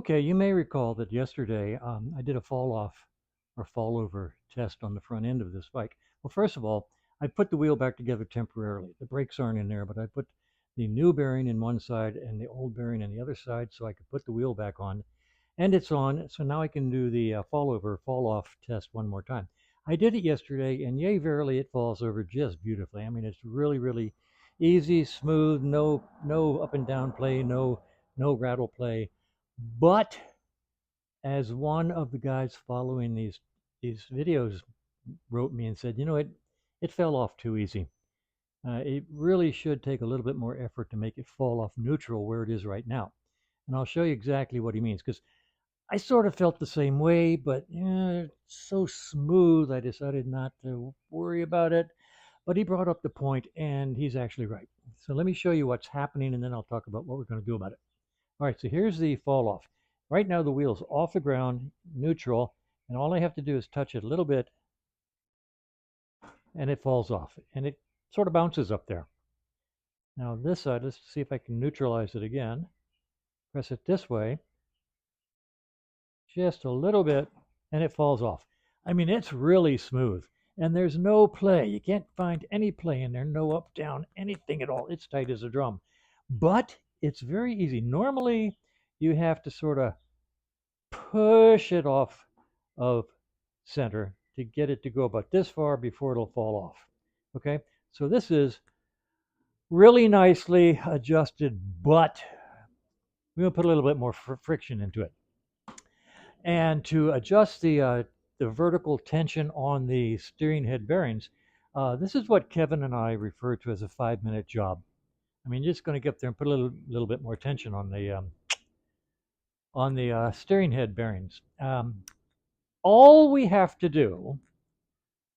Okay, you may recall that yesterday I did a fall off or fall over test on the front end of this bike. Well, first of all, I put the wheel back together temporarily. The brakes aren't in there, but I put the new bearing in one side and the old bearing in the other side so I could put the wheel back on. And it's on, so now I can do the fall over, fall off test one more time. I did it yesterday, and yay, verily, it falls over just beautifully. I mean, it's really, really easy, smooth, no up and down play, no rattle play. But as one of the guys following these videos wrote me and said, it fell off too easy. It really should take a little bit more effort to make it fall off neutral where it is right now. And I'll show you exactly what he means because I sort of felt the same way, but it's so smooth, I decided not to worry about it. But he brought up the point, and he's actually right. So let me show you what's happening, and then I'll talk about what we're going to do about it. All right, so here's the fall off. Right now the wheel's off the ground, neutral, and all I have to do is touch it a little bit and it falls off. And it sort of bounces up there. Now this side, let's see if I can neutralize it again. Press it this way, just a little bit, and it falls off. I mean, it's really smooth. And there's no play. You can't find any play in there, no up, down, anything at all. It's tight as a drum. But it's very easy. Normally, you have to sort of push it off of center to get it to go about this far before it'll fall off. Okay, so this is really nicely adjusted, but we're going to put a little bit more friction into it. And to adjust the vertical tension on the steering head bearings, this is what Kevin and I refer to as a 5-minute job. I mean, you're just going to get up there and put a little bit more tension on the steering head bearings. All we have to do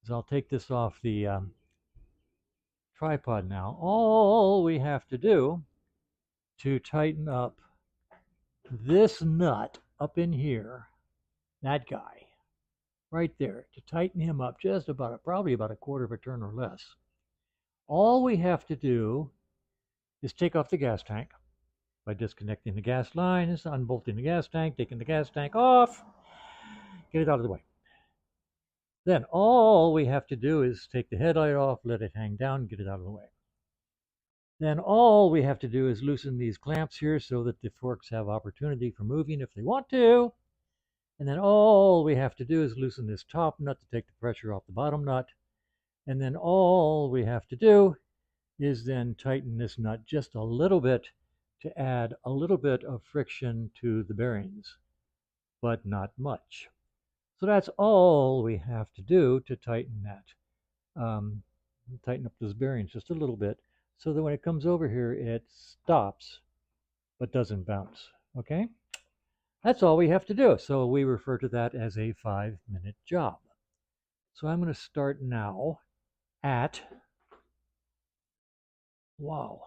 is, I'll take this off the tripod now. All we have to do to tighten up this nut up in here, that guy, right there, to tighten him up just probably about a quarter of a turn or less. All we have to do is take off the gas tank by disconnecting the gas lines, unbolting the gas tank, taking the gas tank off, get it out of the way. Then all we have to do is take the headlight off, let it hang down, get it out of the way. Then all we have to do is loosen these clamps here so that the forks have opportunity for moving if they want to. And then all we have to do is loosen this top nut to take the pressure off the bottom nut. And then all we have to do is then tighten this nut just a little bit to add a little bit of friction to the bearings, but not much. So that's all we have to do to tighten that. Tighten up those bearings just a little bit so that when it comes over here, it stops but doesn't bounce. Okay? That's all we have to do. So we refer to that as a 5-minute job. So I'm going to start now at, wow,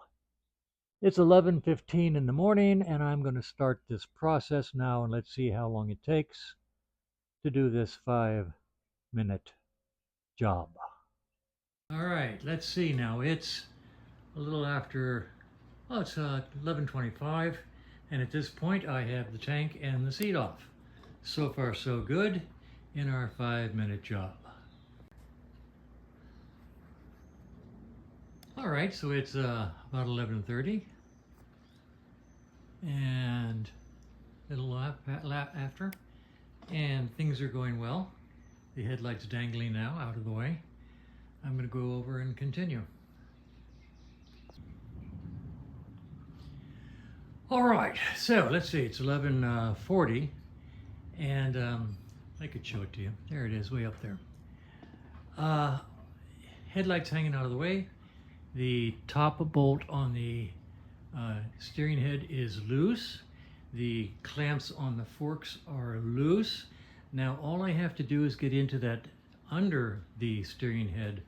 it's 11:15 in the morning, and I'm going to start this process now, and let's see how long it takes to do this 5-minute job. All right, let's see now. It's a little after, well, it's 11:25, and at this point I have the tank and the seat off. So far so good in our 5-minute job. All right, so it's about 11:30, and a little after, and things are going well. The headlight's dangling now out of the way. I'm going to go over and continue. All right, so let's see, it's 11:40, and I could show it to you. There it is, way up there. Headlights hanging out of the way. The top bolt on the steering head is loose. The clamps on the forks are loose. Now all I have to do is get into that under the steering head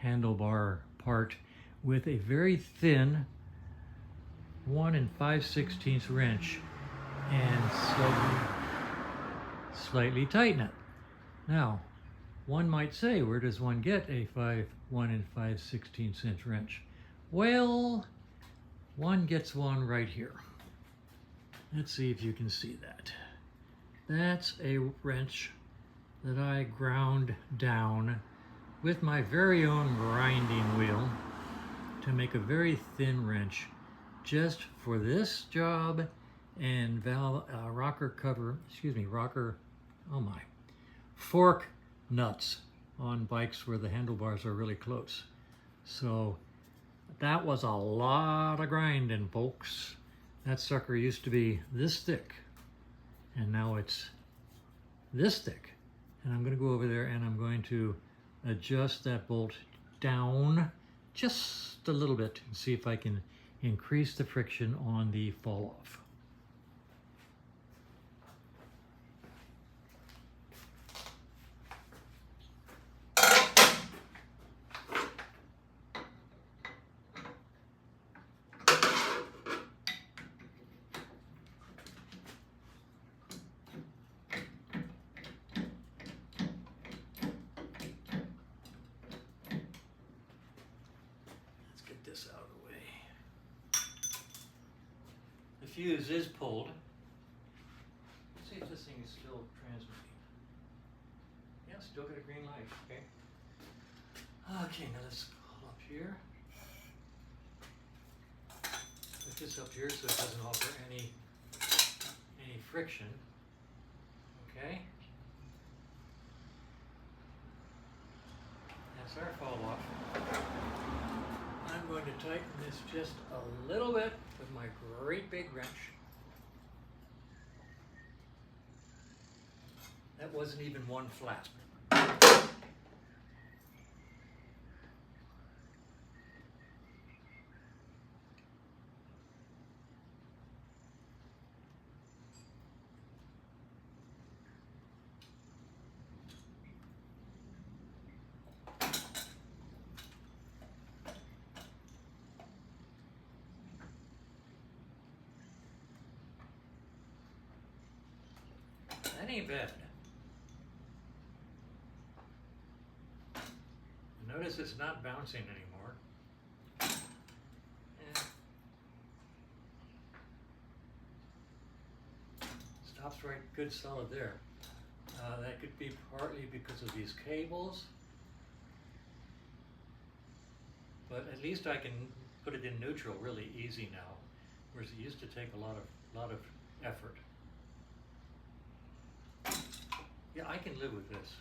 handlebar part with a very thin 1 5/16 wrench and slightly tighten it. Now, one might say, where does one get a 1 5/16 wrench? Well, one gets one right here. Let's see if you can see that. That's a wrench that I ground down with my very own grinding wheel to make a very thin wrench just for this job and rocker cover, oh my, fork nuts on bikes where the handlebars are really close. So that was a lot of grinding, folks. That sucker used to be this thick, and now it's this thick. And I'm going to go over there and I'm going to adjust that bolt down just a little bit and see if I can increase the friction on the fall off. This out of the way. The fuse is pulled. Let's see if this thing is still transmitting. Yeah, still got a green light. Okay. Okay, now let's hold up here. Put this up here so it doesn't offer any friction. Okay. That's our fall off. I'm going to tighten this just a little bit with my great big wrench. That wasn't even one flap. That ain't bad. Notice it's not bouncing anymore. And stops right good solid there. That could be partly because of these cables, but at least I can put it in neutral really easy now, whereas it used to take a lot of effort. Yeah, I can live with this.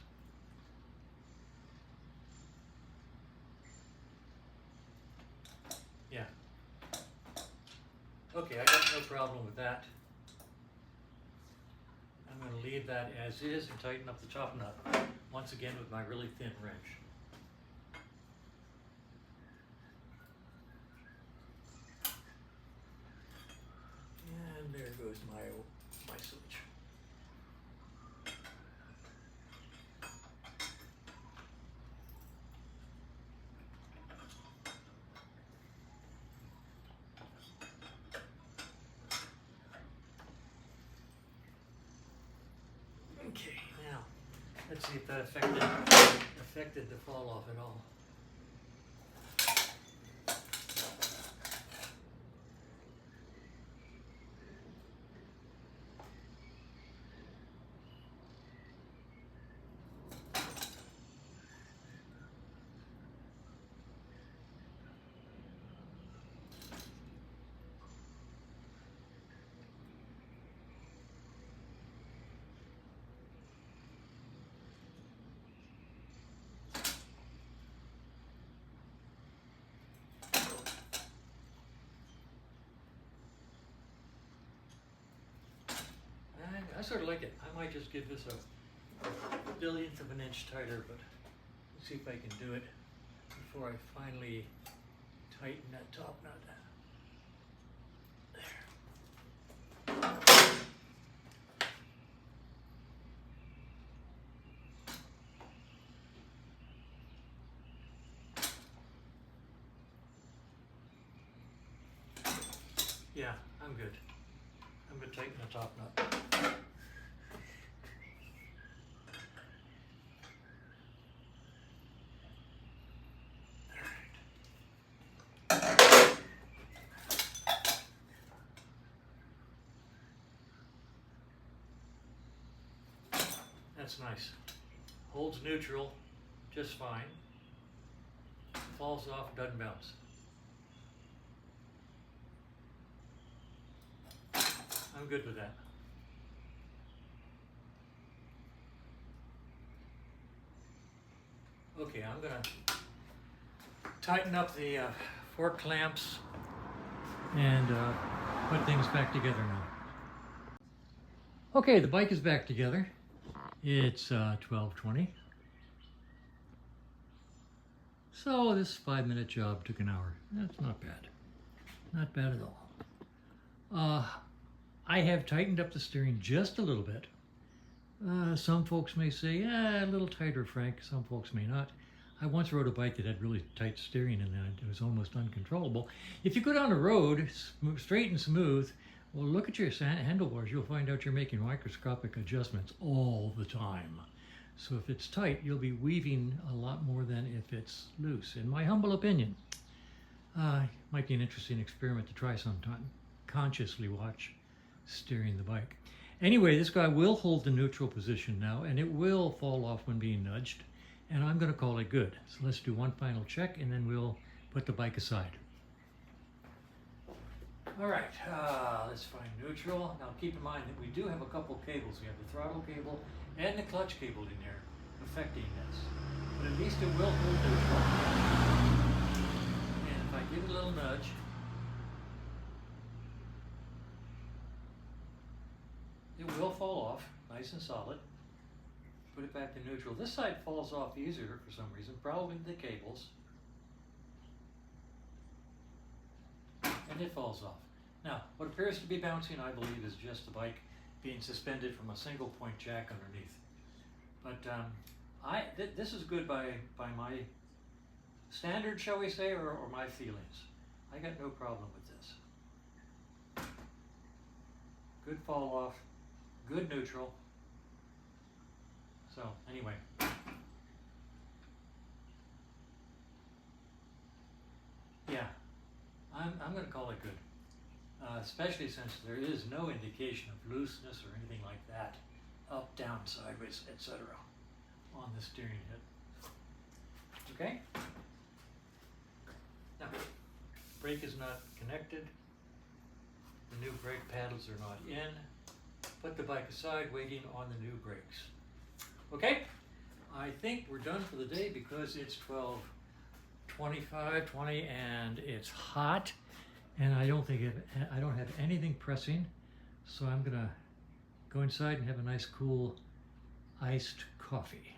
Yeah. Okay, I got no problem with that. I'm going to leave that as is and tighten up the top nut once again with my really thin wrench. And there goes my switch. Okay, now let's see if that affected the fall off at all. I sort of like it. I might just give this a billionth of an inch tighter, but let's see if I can do it before I finally tighten that top nut. There. Yeah, I'm good. I'm going to tighten the top nut. That's nice. Holds neutral just fine. Falls off, doesn't bounce. I'm good with that. Okay, I'm gonna tighten up the fork clamps and put things back together now. Okay, the bike is back together. It's 12:20. So this 5-minute job took an hour. That's not bad. Not bad at all. I have tightened up the steering just a little bit. Some folks may say, a little tighter, Frank. Some folks may not. I once rode a bike that had really tight steering and it was almost uncontrollable. If you go down the road, straight and smooth, well, look at your handlebars. You'll find out you're making microscopic adjustments all the time. So if it's tight, you'll be weaving a lot more than if it's loose, in my humble opinion. Might be an interesting experiment to try sometime. Consciously watch steering the bike. Anyway, this guy will hold the neutral position now, and it will fall off when being nudged, and I'm going to call it good. So let's do one final check, and then we'll put the bike aside. All right, let's find neutral. Now keep in mind that we do have a couple cables. We have the throttle cable and the clutch cable in there affecting this. But at least it will hold neutral. And if I give it a little nudge, it will fall off, nice and solid. Put it back to neutral. This side falls off easier for some reason, probably the cables. And it falls off. Now, what appears to be bouncing, I believe, is just the bike being suspended from a single point jack underneath. But this is good by my standard, shall we say, or my feelings. I got no problem with this. Good fall off, good neutral. So anyway, yeah, I'm going to call it good. Especially since there is no indication of looseness or anything like that, up, down, sideways, etc. on the steering head. Okay? Now, brake is not connected. The new brake paddles are not in. Put the bike aside, waiting on the new brakes. Okay? I think we're done for the day because it's 12:25, 20, and it's hot. And I don't have anything pressing, so I'm gonna go inside and have a nice cool iced coffee.